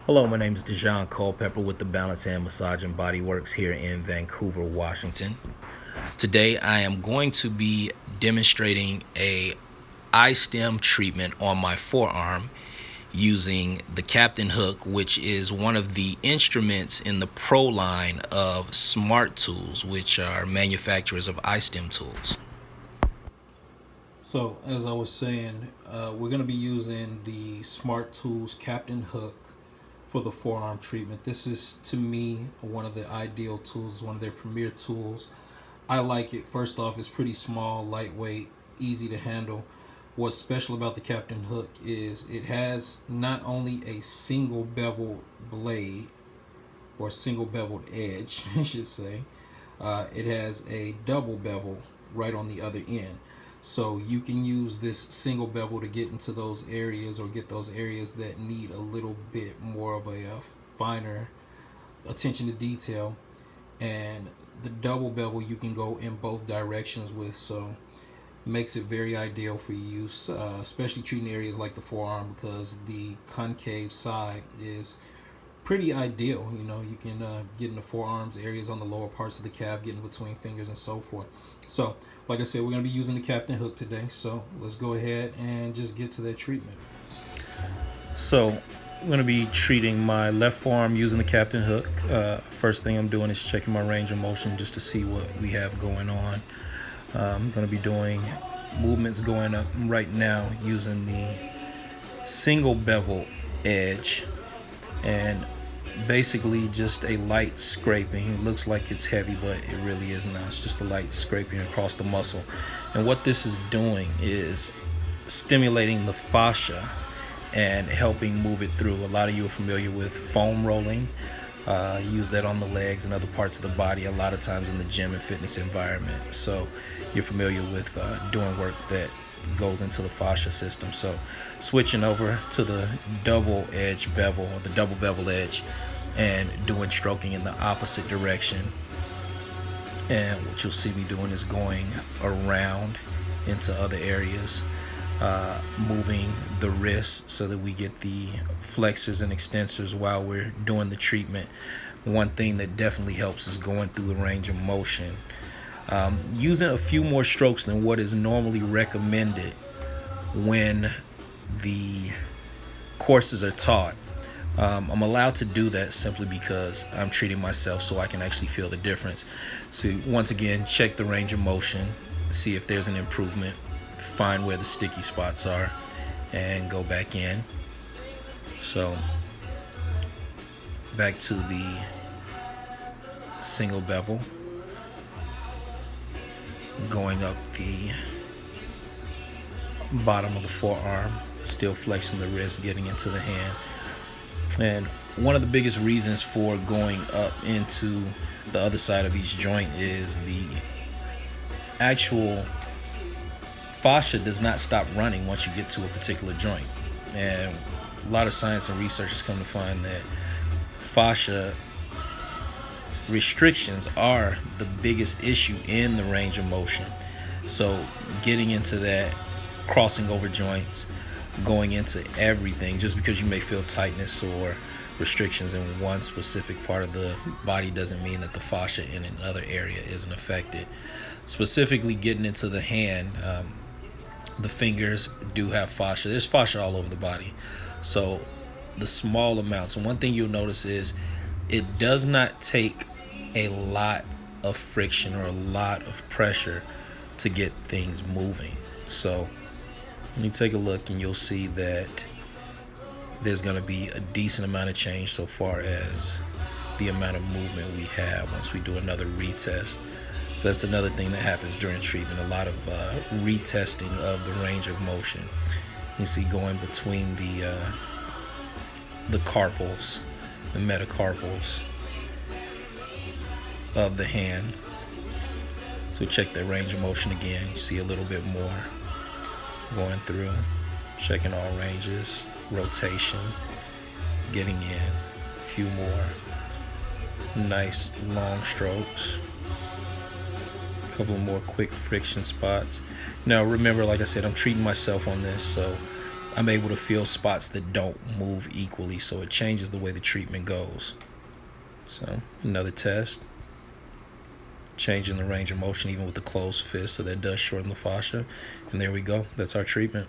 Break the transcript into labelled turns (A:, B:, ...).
A: Hello, my name is Dejan Culpepper with the Balance and Massage and Body Works here in Vancouver, Washington. Today I am going to be demonstrating a IASTM treatment on my forearm using the Captain Hook, which is one of the instruments in the Pro line of Smart Tools, which are manufacturers of IASTM tools.
B: So, as I was saying, we're going to be using the Smart Tools Captain Hook for the forearm treatment. This is, to me, one of the ideal tools, one of their premier tools. I like it. First off, it's pretty small, lightweight, easy to handle. What's special about the Captain Hook is it has not only a single beveled blade or single beveled edge, I should say, it has a double bevel right on the other end. So you can use this single bevel to get into those areas or get those areas that need a little bit more of a finer attention to detail. And the double bevel you can go in both directions with, so makes it very ideal for use, especially treating areas like the forearm, because the concave side is pretty ideal. You know, you can get in the forearms, areas on the lower parts of the calf, get in between fingers and so forth. So, like I said, we're going to be using the Captain Hook today. So let's go ahead and just get to that treatment. So I'm going to be treating my left forearm using the Captain Hook. First thing I'm doing is checking my range of motion just to see what we have going on. I'm going to be doing movements going up right now using the single bevel edge, and basically just a light scraping. It looks like it's heavy, but it really is not. It's just a light scraping across the muscle. And what this is doing is stimulating the fascia and helping move it through. A lot of you are familiar with foam rolling. Use that on the legs and other parts of the body a lot of times in the gym and fitness environment. So you're familiar with doing work that goes into the fascia system. So switching over to the double edge bevel or the double bevel edge and doing stroking in the opposite direction. And what you'll see me doing is going around into other areas, moving the wrist so that we get the flexors and extensors while we're doing the treatment. One thing that definitely helps is going through the range of motion. Using a few more strokes than what is normally recommended when the courses are taught. I'm allowed to do that simply because I'm treating myself, so I can actually feel the difference. So once again, check the range of motion, see if there's an improvement, find where the sticky spots are, and go back in. So back to the single bevel, going up the bottom of the forearm, still flexing the wrist, getting into the hand. And one of the biggest reasons for going up into the other side of each joint is the actual fascia does not stop running once you get to a particular joint. And a lot of science and research has come to find that fascia restrictions are the biggest issue in the range of motion. So getting into that, crossing over joints, going into everything, just because you may feel tightness or restrictions in one specific part of the body doesn't mean that the fascia in another area isn't affected. Specifically getting into the hand, the fingers do have fascia. There's fascia all over the body. So the small amounts, and one thing you'll notice is it does not take a lot of friction or a lot of pressure to get things moving. So you take a look and you'll see that there's going to be a decent amount of change so far as the amount of movement we have once we do another retest. So that's another thing that happens during treatment, a lot of retesting of the range of motion. You see going between the carpals, the metacarpals of the hand. So check that range of motion again. You see a little bit more going through, checking all ranges, rotation, getting in a few more nice long strokes, a couple of more quick friction spots. Now remember, like I said, I'm treating myself on this, so
A: I'm able to feel spots that don't move equally, so it changes the way the treatment goes. So another test, changing the range of motion even with the closed fist, so that does shorten the fascia. And there we go. That's our treatment.